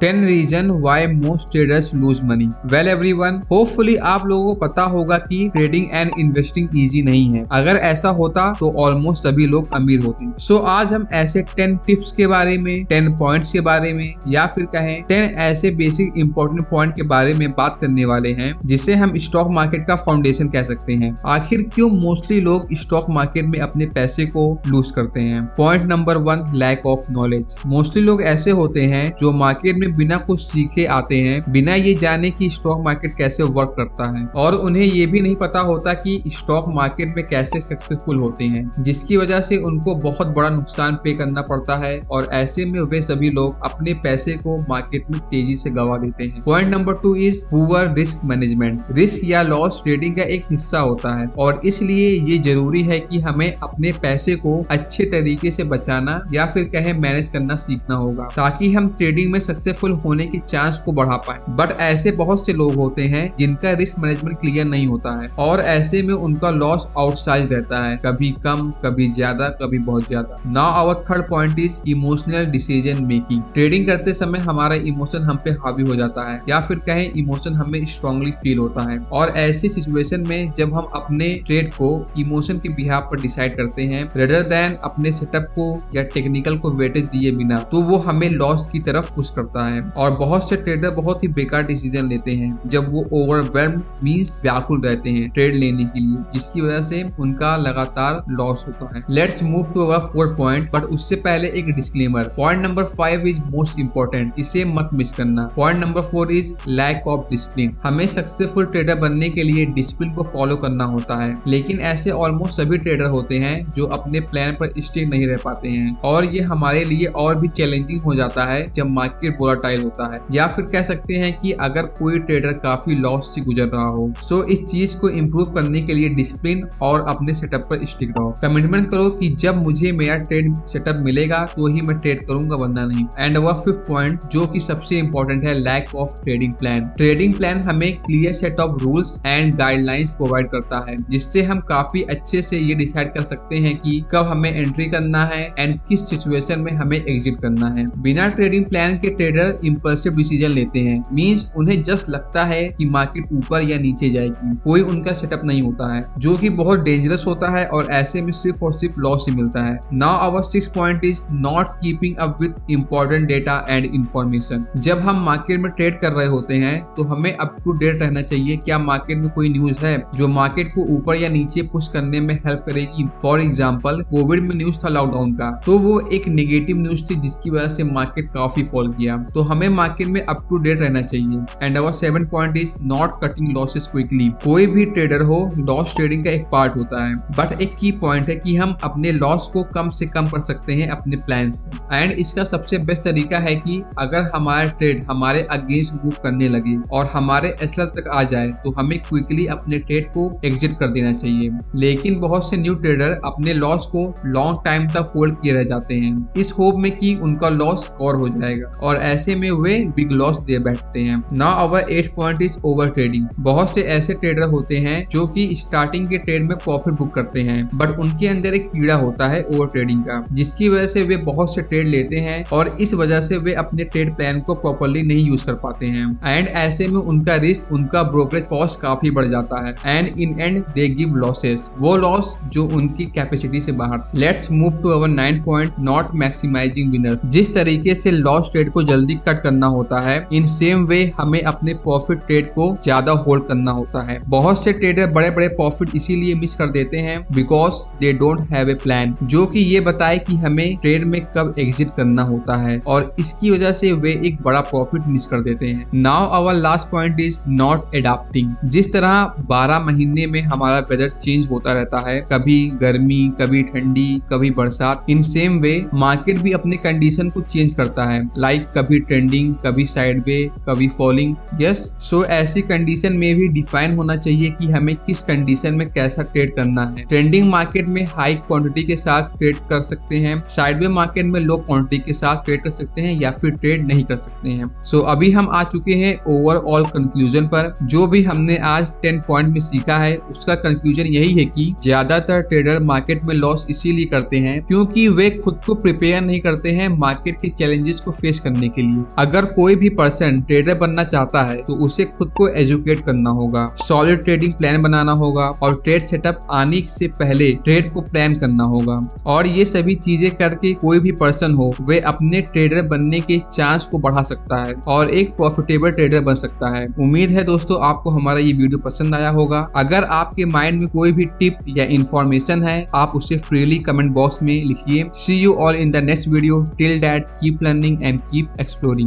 10 reason why most traders lose money. Well everyone, hopefully आप लोगों को पता होगा कि ट्रेडिंग एंड इन्वेस्टिंग इजी नहीं है। अगर ऐसा होता तो ऑलमोस्ट सभी लोग अमीर होते। सो आज हम ऐसे 10 टिप्स के बारे में, 10 पॉइंट्स के बारे में, या फिर कहें 10 ऐसे बेसिक इंपॉर्टेंट पॉइंट के बारे में बात करने वाले हैं जिसे हम स्टॉक मार्केट का फाउंडेशन कह सकते हैं। आखिर क्यों मोस्टली लोग स्टॉक मार्केट में अपने पैसे को लूज करते हैं। Point number 1, lack of knowledge. Mostly लोग ऐसे होते हैं जो मार्केट में बिना कुछ सीखे आते हैं, बिना ये जाने कि स्टॉक मार्केट कैसे वर्क करता है, और उन्हें ये भी नहीं पता होता कि स्टॉक मार्केट में कैसे सक्सेसफुल होते हैं, जिसकी वजह से उनको बहुत बड़ा नुकसान पे करना पड़ता है और ऐसे में वे सभी लोग अपने पैसे को मार्केट में तेजी से गवा देते हैं। Point number 2 is poor risk management. Risk या लॉस ट्रेडिंग का एक हिस्सा होता है और इसलिए ये जरूरी है कि हमें अपने पैसे को अच्छे तरीके से बचाना या फिर कहें मैनेज करना सीखना होगा, ताकि हम ट्रेडिंग में सक्सेसफुल होने के चांस को बढ़ा पाए। बट ऐसे बहुत से लोग होते हैं जिनका रिस्क मैनेजमेंट क्लियर नहीं होता है और ऐसे में उनका लॉस आउटसाइज रहता है, कभी कम, कभी ज्यादा, कभी बहुत ज्यादा। Now our third point is emotional decision making. Trading करते समय हमारा इमोशन हम पे हावी हो जाता है या फिर कहें इमोशन हमें स्ट्रांगली फील होता है, और ऐसी सिचुएशन में जब हम अपने ट्रेड को इमोशन के बिहाफ पर डिसाइड करते हैं रेदर देन अपने सेटअप को या टेक्निकल को वेटेज दिए बिना, तो वो हमें लॉस की तरफ पुश करता है। और बहुत से ट्रेडर बहुत ही बेकार डिसीजन लेते हैं जब वो ओवरवेल्म्ड मींस व्याकुल रहते हैं ट्रेड लेने के लिए, जिसकी वजह से उनका लगातार लॉस होता है। Let's move to our 4th point, but उससे पहले एक disclaimer. Point number 5 is most important, इसे मत मिस करना। Point number 4 is lack of discipline. हमें सक्सेसफुल ट्रेडर बनने के लिए डिसिप्लिन को फॉलो करना होता है, लेकिन ऐसे ऑलमोस्ट सभी ट्रेडर होते हैं जो अपने प्लान पर स्टिक नहीं रह पाते हैं, और ये हमारे लिए और भी चैलेंजिंग हो जाता है जब मार्केट वोलेटाइल होता है, या फिर कह सकते हैं कि अगर कोई ट्रेडर काफी लॉस से गुजर रहा हो। सो इस चीज को इम्प्रूव करने के लिए डिसिप्लिन और अपने सेटअप पर स्टिक रहो। कमिटमेंट करो कि जब मुझे मेरा ट्रेड सेटअप मिलेगा तो ही मैं ट्रेड करूंगा, वरना नहीं। एंड अवर 5th पॉइंट, जो कि सबसे इंपॉर्टेंट है, lack of trading plan. Trading plan हमें clear set of rules and guidelines provide करता है, जिससे हम काफी अच्छे से ये डिसाइड कर सकते हैं कि कब हमें एंट्री करना है एंड किस सिचुएशन में हमें एग्जिट करना है। बिना ट्रेडिंग प्लान के ट्रेडर इंपल्सिव डिसीजन लेते हैं, मींस उन्हें जस्ट लगता है कि मार्केट ऊपर या नीचे जाएगी, कोई उनका सेटअप नहीं होता है, जो कि बहुत डेंजरस होता है और ऐसे में सिर्फ और सिर्फ लॉस ही मिलता है। Now our 6th point is not keeping up with important data and information. जब हम मार्केट में ट्रेड कर रहे होते हैं तो हमें अप टू डेट रहना चाहिए। क्या मार्केट में कोई न्यूज है जो मार्केट को ऊपर या नीचे पुश करने में हेल्प करेगी? फॉर एग्जाम्पल, कोविड में न्यूज था लॉकडाउन का, तो वो एक नेगेटिव न्यूज थी जिसकी वजह से मार्केट काफी फॉल किया, तो हमें मार्केट में अप टू डेट रहना चाहिए। And our 7th point is not cutting losses quickly. कोई भी ट्रेडर हो, लॉस ट्रेडिंग का एक पार्ट होता है, बट एक की पॉइंट है कि हम अपने लॉस को कम से कम कर सकते हैं अपने प्लान से। एंड इसका सबसे बेस्ट तरीका है कि अगर हमारा ट्रेड हमारे अगेंस्ट मूव करने लगे और हमारे एसएल तक आ जाए तो हमें क्विकली अपने ट्रेड को एग्जिट कर देना चाहिए। लेकिन बहुत से न्यू ट्रेडर अपने लॉस को लॉन्ग टाइम तक होल्ड किए रह जाते हैं, इस होप में कि उनका लॉस कवर हो जाएगा, और ऐसे में वे बिग लॉस दे बैठते हैं। Now our 8th point is over trading. बहुत से ऐसे ट्रेडर होते हैं जो कि स्टार्टिंग के ट्रेड में प्रॉफिट बुक करते हैं, बट उनके अंदर एक कीड़ा होता है ओवर ट्रेडिंग का, जिसकी वजह से वे बहुत से ट्रेड लेते हैं और इस वजह से वे अपने ट्रेड प्लान को प्रॉपर्ली नहीं यूज कर पाते हैं, एंड ऐसे में उनका रिस्क, उनका ब्रोकरेज कॉस्ट काफी बढ़ जाता है, and in end they give losses, वो लॉस जो उनकी कैपेसिटी से बाहर। Let's move to our 9th point, not maximising winners. जिस तरीके से लॉस ट्रेड को जल्दी कट करना होता है, इन सेम वे हमें अपने प्रॉफिट ट्रेड को ज्यादा होल्ड करना होता है। बहुत से ट्रेडर बड़े बड़े प्रॉफिट इसीलिए मिस कर देते हैं because they don't have a plan, जो कि ये बताए कि हमें ट्रेड में कब एग्जिट करना होता है, और इसकी वजह से वे एक बड़ा प्रॉफिट मिस कर देते हैं। Now our last point is not adapting. जिस तरह 12 महीने में हमारा वेदर चेंज होता रहता है, कभी गर्मी, कभी ठंडी, कभी बरसात, इन सेम वे मार्केट भी अपने कंडीशन को चेंज करता है, लाइक कभी ट्रेंडिंग, कभी साइडवे, कभी फॉलिंग। यस, सो ऐसी कंडीशन में भी डिफाइन होना चाहिए कि हमें किस कंडीशन में कैसा ट्रेड करना है। ट्रेंडिंग मार्केट में हाई क्वांटिटी के साथ ट्रेड कर सकते हैं, साइडवे मार्केट में लो क्वांटिटी के साथ ट्रेड कर सकते हैं, या फिर ट्रेड नहीं कर सकते हैं। सो अभी हम आ चुके हैं ओवरऑल कंक्लूजन पर। जो भी हमने आज 10 पॉइंट में सीखा है उसका कंक्लूजन यही है कि ज्यादातर ट्रेडर मार्केट में लॉस इसीलिए करते हैं क्योंकि वे खुद को प्रिपेयर नहीं करते हैं मार्केट के चैलेंजेस को फेस करने के लिए। अगर कोई भी पर्सन ट्रेडर बनना चाहता है तो उसे खुद को एजुकेट करना होगा, सॉलिड ट्रेडिंग प्लान बनाना होगा और ट्रेड सेटअप आने से पहले ट्रेड को प्लान करना होगा। और ये सभी चीजें करके कोई भी पर्सन हो वे अपने ट्रेडर बनने के चांस को बढ़ा सकता है और एक प्रॉफिटेबल ट्रेडर बन सकता है। उम्मीद है दोस्तों आपको हमारा ये वीडियो पसंद आया होगा। अगर आपके माइंड में कोई भी टिप या इंफॉर्मेशन है आप उसे फ्रीली कमेंट बॉक्स में लिखिए। See you all in the next video. Till that keep learning and keep exploring.